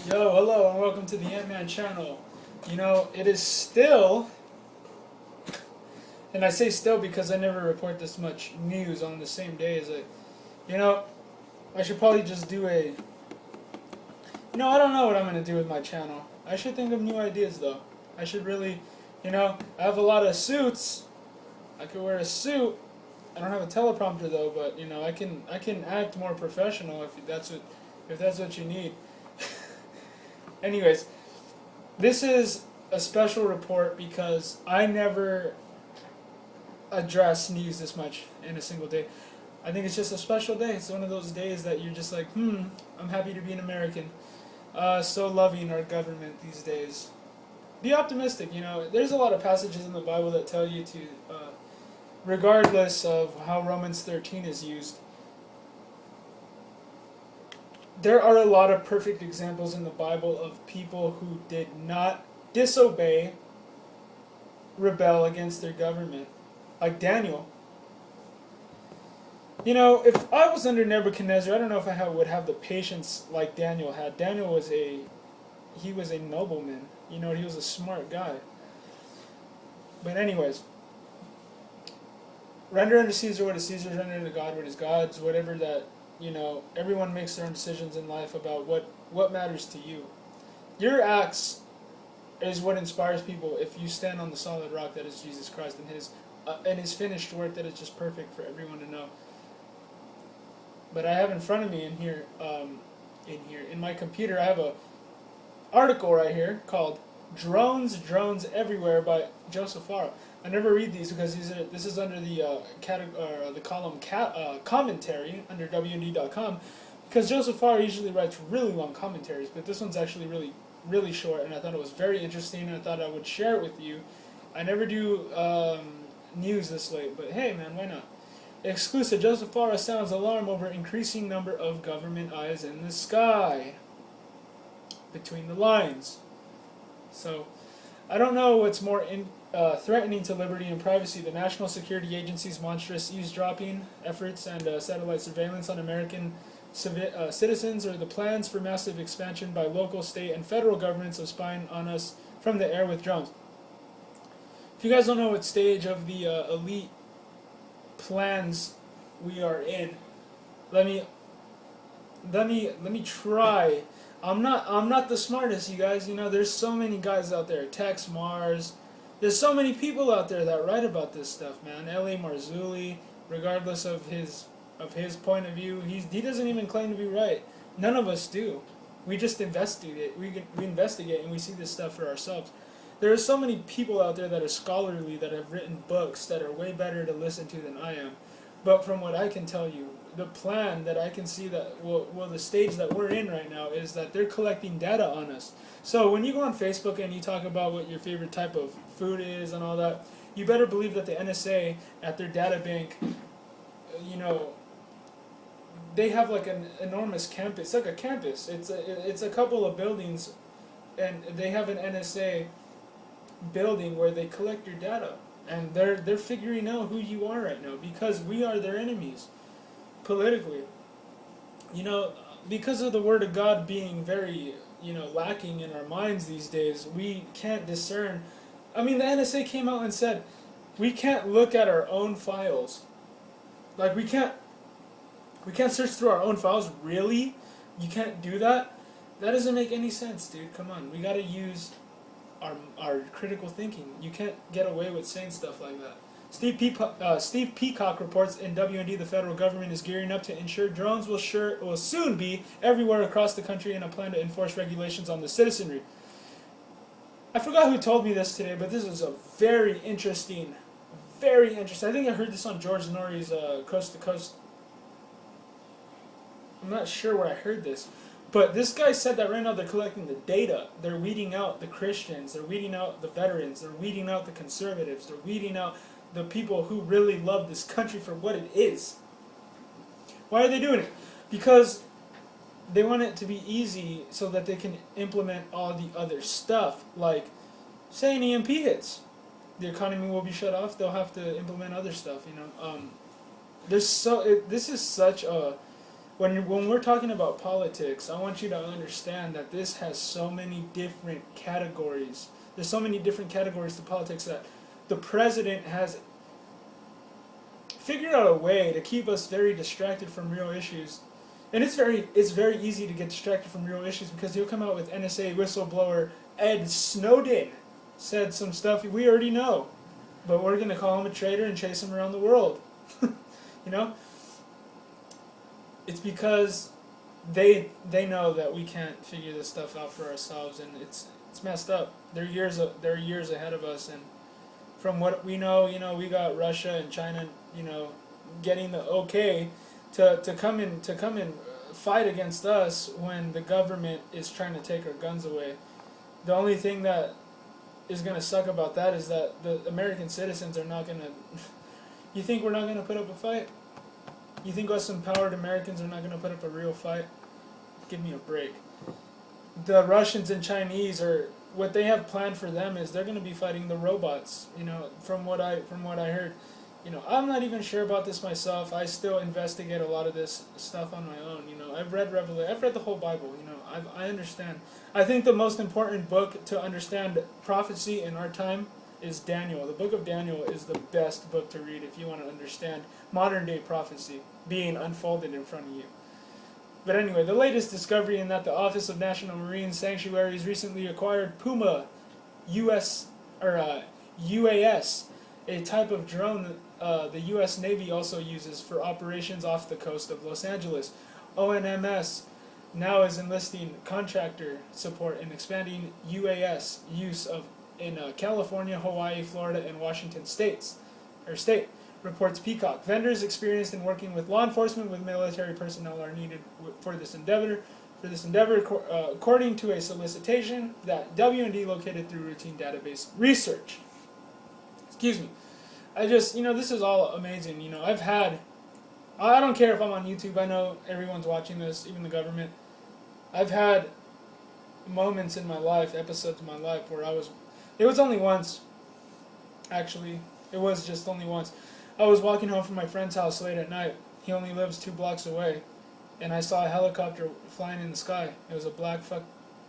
Yo, hello, and welcome to the Ant-Man channel. You know, it is still, and I say still because I never report this much news on the same day as you know, I should probably just do I don't know what I'm going to do with my channel. I should think of new ideas, though. I should really, I have a lot of suits. I could wear a suit. I don't have a teleprompter, though, but, I can act more professional if that's what you need. Anyways, this is a special report because I never address news this much in a single day. I think it's just a special day. It's one of those days that you're just like, I'm happy to be an American. So loving our government these days. Be optimistic, There's a lot of passages in the Bible that tell you to, regardless of how Romans 13 is used, there are a lot of perfect examples in the Bible of people who did not disobey, rebel against their government. Like Daniel. If I was under Nebuchadnezzar, I don't know if would have the patience like Daniel had. Daniel was he was a nobleman. He was a smart guy. But anyways, render unto Caesar what is Caesar's, render unto God what is God's, whatever that, everyone makes their own decisions in life about what matters to you. Your acts is what inspires people if you stand on the solid rock that is Jesus Christ and his finished work that is just perfect for everyone to know. But I have in front of me in my computer, I have a article right here called "Drones Everywhere" by Joseph Farah. I never read these because this is under the column commentary under WND.com, because Joseph Farah usually writes really long commentaries, but this one's actually really, really short, and I thought it was very interesting, and I thought I would share it with you. I never do news this late, but hey man, why not? Exclusive: Joseph Farah sounds alarm over increasing number of government eyes in the sky. Between the lines. So, I don't know what's more threatening to liberty and privacy: the National Security Agency's monstrous eavesdropping efforts and satellite surveillance on American citizens, or the plans for massive expansion by local, state, and federal governments of spying on us from the air with drones. If you guys don't know what stage of the elite plans we are in, let me try. I'm not the smartest, you guys. There's so many guys out there. Tex Mars. There's so many people out there that write about this stuff, man. L.A. Marzulli, regardless of his point of view, he doesn't even claim to be right. None of us do. We just investigate. We investigate and we see this stuff for ourselves. There are so many people out there that are scholarly, that have written books that are way better to listen to than I am. But from what I can tell you, the plan that I can see that, the stage that we're in right now is that they're collecting data on us. So when you go on Facebook and you talk about what your favorite type of food is and all that, you better believe that the NSA at their data bank, they have like an enormous campus. It's like a campus. It's a couple of buildings, and they have an NSA building where they collect your data, and they're figuring out who you are right now because we are their enemies politically. Because of the Word of God being very lacking in our minds these days, we can't discern. I mean, the NSA came out and said we can't look at our own files. Like we can't search through our own files. Really? You can't do that? That doesn't make any sense, dude. Come on, we gotta use our critical thinking. You can't get away with saying stuff like that. Steve Peacock reports in WND the federal government is gearing up to ensure drones will soon be everywhere across the country in a plan to enforce regulations on the citizenry. I forgot who told me this today, but this is a very interesting. I think I heard this on George Norrie's Coast to Coast. I'm not sure where I heard this. But this guy said that right now they're collecting the data. They're weeding out the Christians. They're weeding out the veterans. They're weeding out the conservatives. They're weeding out the people who really love this country for what it is. Why are they doing it? Because they want it to be easy so that they can implement all the other stuff. Like, say an EMP hits. The economy will be shut off. They'll have to implement other stuff, This is such a when we're talking about politics, I want you to understand that this has so many different categories. There's so many different categories to politics that the president has figured out a way to keep us very distracted from real issues. And it's very easy to get distracted from real issues because he'll come out with NSA whistleblower Ed Snowden said some stuff we already know, but we're gonna call him a traitor and chase him around the world. You know, it's because they know that we can't figure this stuff out for ourselves, and it's messed up. They're years ahead of us, and from what we know, we got Russia and China, getting the okay to come and fight against us when the government is trying to take our guns away. The only thing that is going to suck about that is that the American citizens are not going to... You think we're not going to put up a fight? You think us empowered Americans are not going to put up a real fight? Give me a break. The Russians and Chinese are... What they have planned for them is they're going to be fighting the robots. From what I heard. I'm not even sure about this myself. I still investigate a lot of this stuff on my own. I've read Revelation. I've read the whole Bible. I understand. I think the most important book to understand prophecy in our time is Daniel. The book of Daniel is the best book to read if you want to understand modern day prophecy being unfolded in front of you. But anyway, the latest discovery in that the Office of National Marine Sanctuaries recently acquired Puma UAS, a type of drone the U.S. Navy also uses for operations off the coast of Los Angeles. ONMS now is enlisting contractor support and expanding UAS use in California, Hawaii, Florida, and Washington state, reports Peacock. Vendors experienced in working with law enforcement with military personnel are needed for this endeavor. According to a solicitation that W&D located through routine database research. Excuse me. This is all amazing. I don't care if I'm on YouTube. I know everyone's watching this, even the government. I've had moments in my life, episodes of my life, where it was only once, actually. It was just only once. I was walking home from my friend's house late at night. He only lives 2 blocks away. And I saw a helicopter flying in the sky. It was a black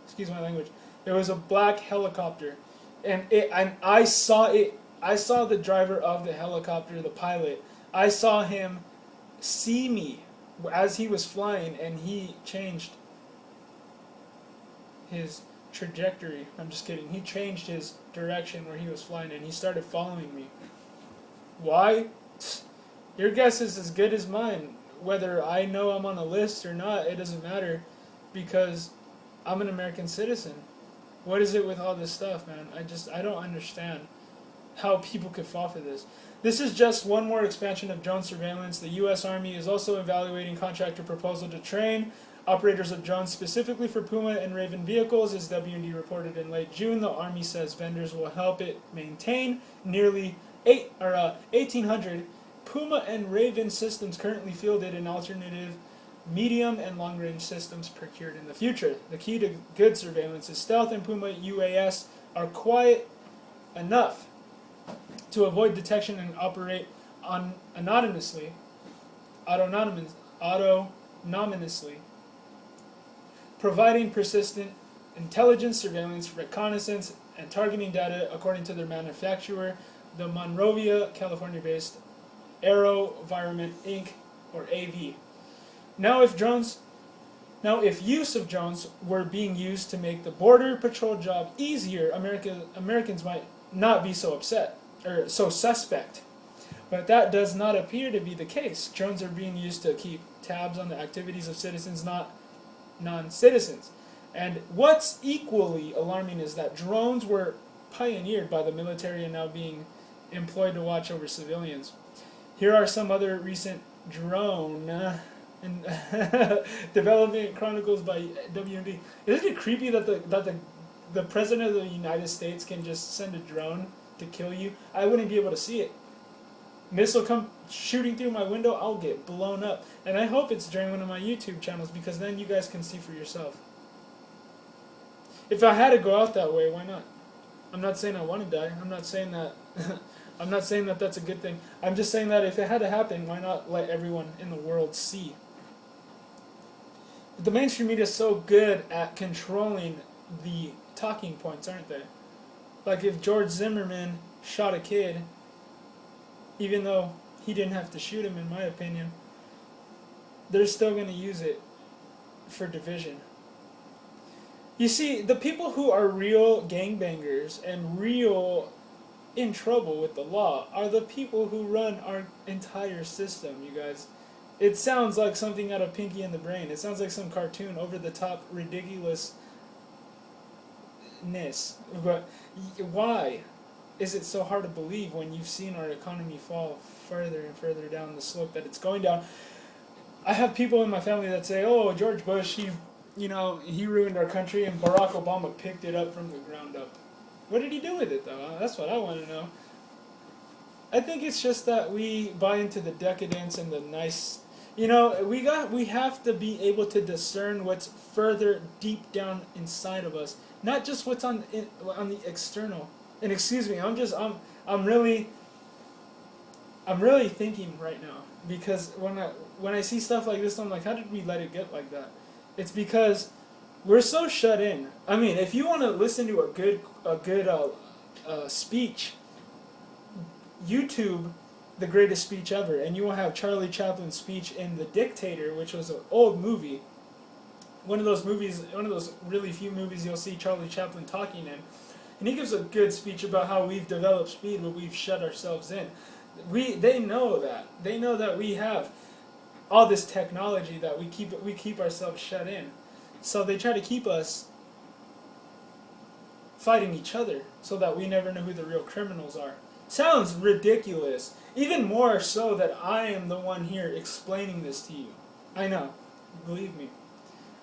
excuse my language. It was a black helicopter. And I saw it. I saw the driver of the helicopter, the pilot. I saw him see me as he was flying, and he changed his trajectory. I'm just kidding. He changed his direction where he was flying, and he started following me. Why? Your guess is as good as mine. Whether I know I'm on a list or not, it doesn't matter, because I'm an American citizen. What is it with all this stuff, man? I don't understand how people could fall for this. This is just one more expansion of drone surveillance. The U.S. Army is also evaluating contractor proposal to train operators of drones specifically for Puma and Raven vehicles. As W&D reported in late June, the Army says vendors will help it maintain nearly 1,800 Puma and Raven systems currently fielded in alternative medium and long-range systems procured in the future. The key to good surveillance is stealth, and Puma UAS are quiet enough to avoid detection and operate autonomously, providing persistent intelligence, surveillance, reconnaissance, and targeting data according to their manufacturer, the Monrovia, California-based AeroVironment Inc., or AV. Now, if use of drones were being used to make the border patrol job easier, Americans might not be so upset, or so suspect. But that does not appear to be the case. Drones are being used to keep tabs on the activities of citizens, not non-citizens. And what's equally alarming is that drones were pioneered by the military and now being employed to watch over civilians. Here are some other recent drone development chronicles by W&D. Isn't it creepy that the president of the United States can just send a drone to kill you? I wouldn't be able to see it. Missile come shooting through my window, I'll get blown up. And I hope it's during one of my YouTube channels, because then you guys can see for yourself. If I had to go out that way, why not? I'm not saying I want to die. I'm not saying that I'm not saying that that's a good thing. I'm just saying that if it had to happen, why not let everyone in the world see? The mainstream media is so good at controlling the talking points, aren't they? Like if George Zimmerman shot a kid, even though he didn't have to shoot him, in my opinion, they're still going to use it for division. You see, the people who are real gangbangers and real in trouble with the law are the people who run our entire system, you guys. It sounds like something out of Pinky and the Brain. It sounds like some cartoon, over the top ridiculousness. But why is it so hard to believe when you've seen our economy fall further and further down the slope that it's going down? I have people in my family that say, "Oh, George Bush, he ruined our country, and Barack Obama picked it up from the ground up." What did he do with it, though? That's what I want to know. I think it's just that we buy into the decadence and the nice. We have to be able to discern what's further deep down inside of us, not just what's on the external. And excuse me, I'm really thinking right now, because when I see stuff like this, I'm like, how did we let it get like that? It's because we're so shut in. I mean, if you want to listen to a good speech, YouTube The Greatest Speech Ever, and you will have Charlie Chaplin's speech in The Dictator, which was an old movie. One of those really few movies you'll see Charlie Chaplin talking in. And he gives a good speech about how we've developed speed, but we've shut ourselves in. They know that. They know that we have all this technology that we keep ourselves shut in. So they try to keep us fighting each other so that we never know who the real criminals are. Sounds ridiculous. Even more so that I am the one here explaining this to you. I know. Believe me.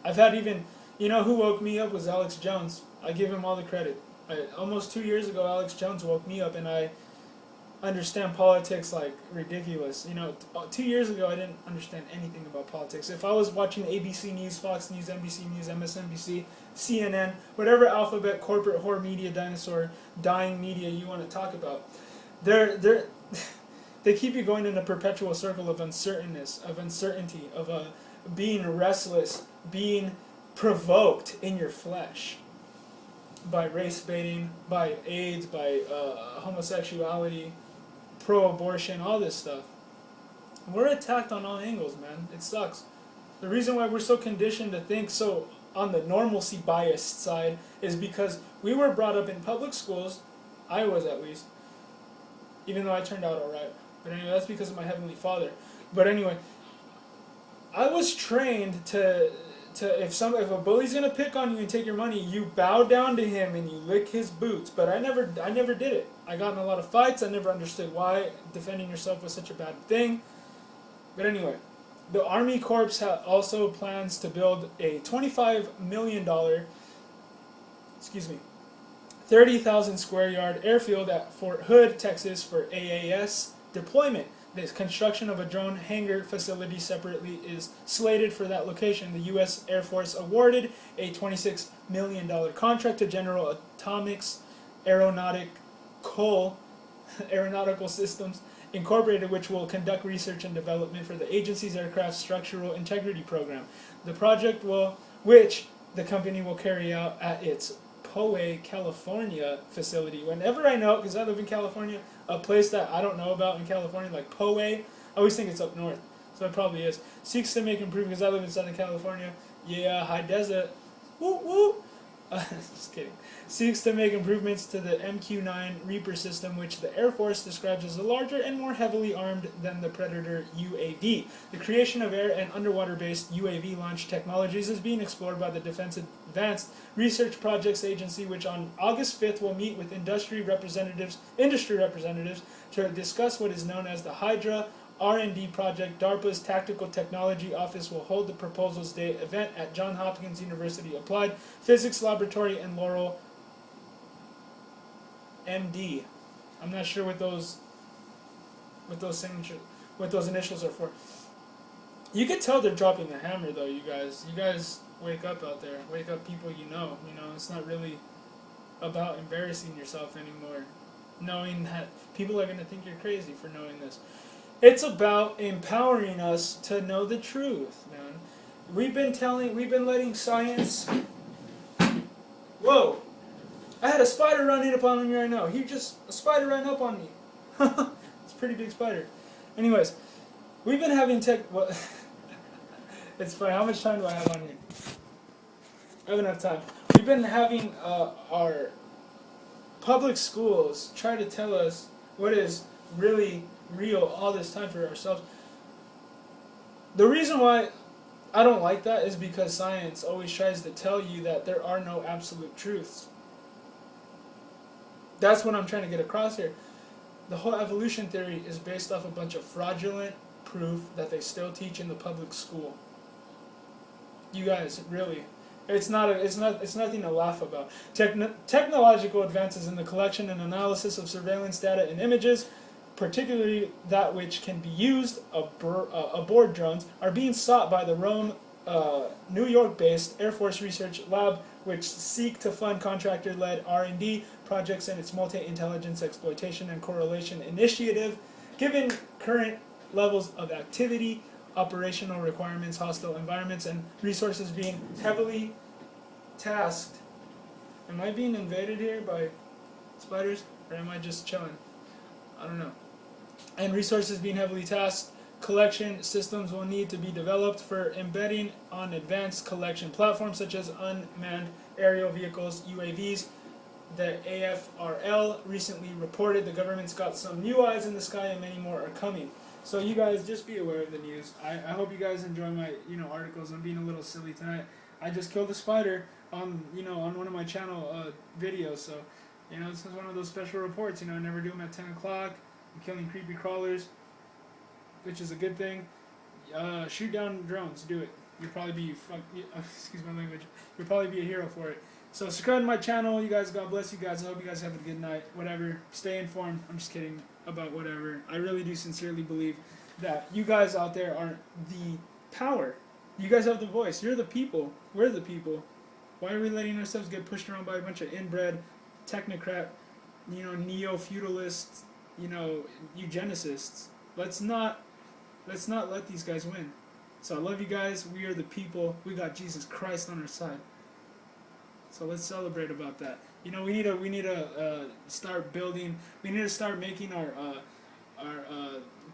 I've had who woke me up was Alex Jones. I give him all the credit. Almost 2 years ago, Alex Jones woke me up, and I understand politics like ridiculous. 2 years ago, I didn't understand anything about politics. If I was watching ABC News, Fox News, NBC News, MSNBC, CNN, whatever alphabet, corporate, whore media, dinosaur, dying media you want to talk about, they keep you going in a perpetual circle of uncertainty, of being restless, being provoked in your flesh by race baiting, by AIDS, by homosexuality, pro-abortion, all this stuff. We're attacked on all angles, man. It sucks. The reason why we're so conditioned to think so on the normalcy biased side is because we were brought up in public schools. I was, at least, even though I turned out alright. But anyway, that's because of my Heavenly Father. But anyway, I was trained to if a bully's gonna pick on you and take your money, you bow down to him and you lick his boots. But I never did it. I got in a lot of fights. I never understood why defending yourself was such a bad thing. But anyway, the Army Corps also plans to build a $25 million, 30,000 square yard airfield at Fort Hood, Texas for AAS deployment. The construction of a drone hangar facility separately is slated for that location. The U.S. Air Force awarded a $26 million contract to General Atomics Aeronautical Systems Incorporated, which will conduct research and development for the agency's aircraft structural integrity program. The project which the company will carry out at its Poway, California facility. Whenever I know, because I live in California, a place that I don't know about in California, like Poway, I always think it's up north, so it probably is. Seeks to make improvements, because I live in Southern California. Yeah, high desert. Woo woo. Just kidding. Seeks to make improvements to the MQ-9 Reaper system, which the Air Force describes as larger and more heavily armed than the Predator UAV. The creation of air and underwater-based UAV launch technologies is being explored by the Defense Advanced Research Projects Agency, which on August 5th will meet with industry representatives to discuss what is known as the Hydra R&D project. DARPA's Tactical Technology Office will hold the Proposals Day event at Johns Hopkins University Applied Physics Laboratory in Laurel, MD. I'm not sure what those initials are for. You could tell they're dropping the hammer, though. You guys wake up out there. Wake up, people you know. It's not really about embarrassing yourself anymore, knowing that people are going to think you're crazy for knowing this. It's about empowering us to know the truth, man. We've been letting science. Whoa! I had a spider running up on me right now. A spider ran up on me. It's a pretty big spider. Anyways, we've been having well, it's funny. How much time do I have on here? I have enough time. We've been having our public schools try to tell us what is really real all this time for ourselves. The reason why I don't like that is because science always tries to tell you that there are no absolute truths. That's what I'm trying to get across here. The whole evolution theory is based off a bunch of fraudulent proof that they still teach in the public school. You guys, really, it's nothing to laugh about. Technological advances in the collection and analysis of surveillance data and images, particularly that which can be used aboard drones, are being sought by the Rome, New York-based Air Force Research Lab, which seek to fund contractor-led R&D projects in its multi-intelligence exploitation and correlation initiative. Given current levels of activity, operational requirements, hostile environments, and resources being heavily tasked. Am I being invaded here by spiders, or am I just chilling? I don't know. And resources being heavily tasked, collection systems will need to be developed for embedding on advanced collection platforms such as unmanned aerial vehicles, UAVs. The AFRL recently reported the government's got some new eyes in the sky and many more are coming. So you guys just be aware of the news. I hope you guys enjoy my articles. I'm being a little silly tonight. I just killed a spider on one of my channel videos. So this is one of those special reports. I never do them at 10 o'clock. I'm killing creepy crawlers, which is a good thing. Shoot down drones. Do it. You'll probably be excuse my language. You'll probably be a hero for it. So subscribe to my channel. You guys, God bless you guys. I hope you guys have a good night. Whatever. Stay informed. I'm just kidding about whatever. I really do sincerely believe that you guys out there are the power. You guys have the voice. You're the people. We're the people. Why are we letting ourselves get pushed around by a bunch of inbred, technocrat, neo-feudalists, eugenicists? Let's not let these guys win. So I love you guys. We are the people. We got Jesus Christ on our side. So let's celebrate about that. We need to start building. We need to start making our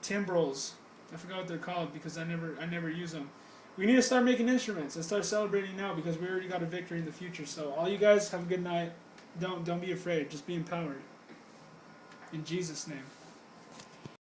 timbrels. I forgot what they're called because I never use them. We need to start making instruments and start celebrating now because we already got a victory in the future. So all you guys have a good night. Don't be afraid. Just be empowered. In Jesus' name.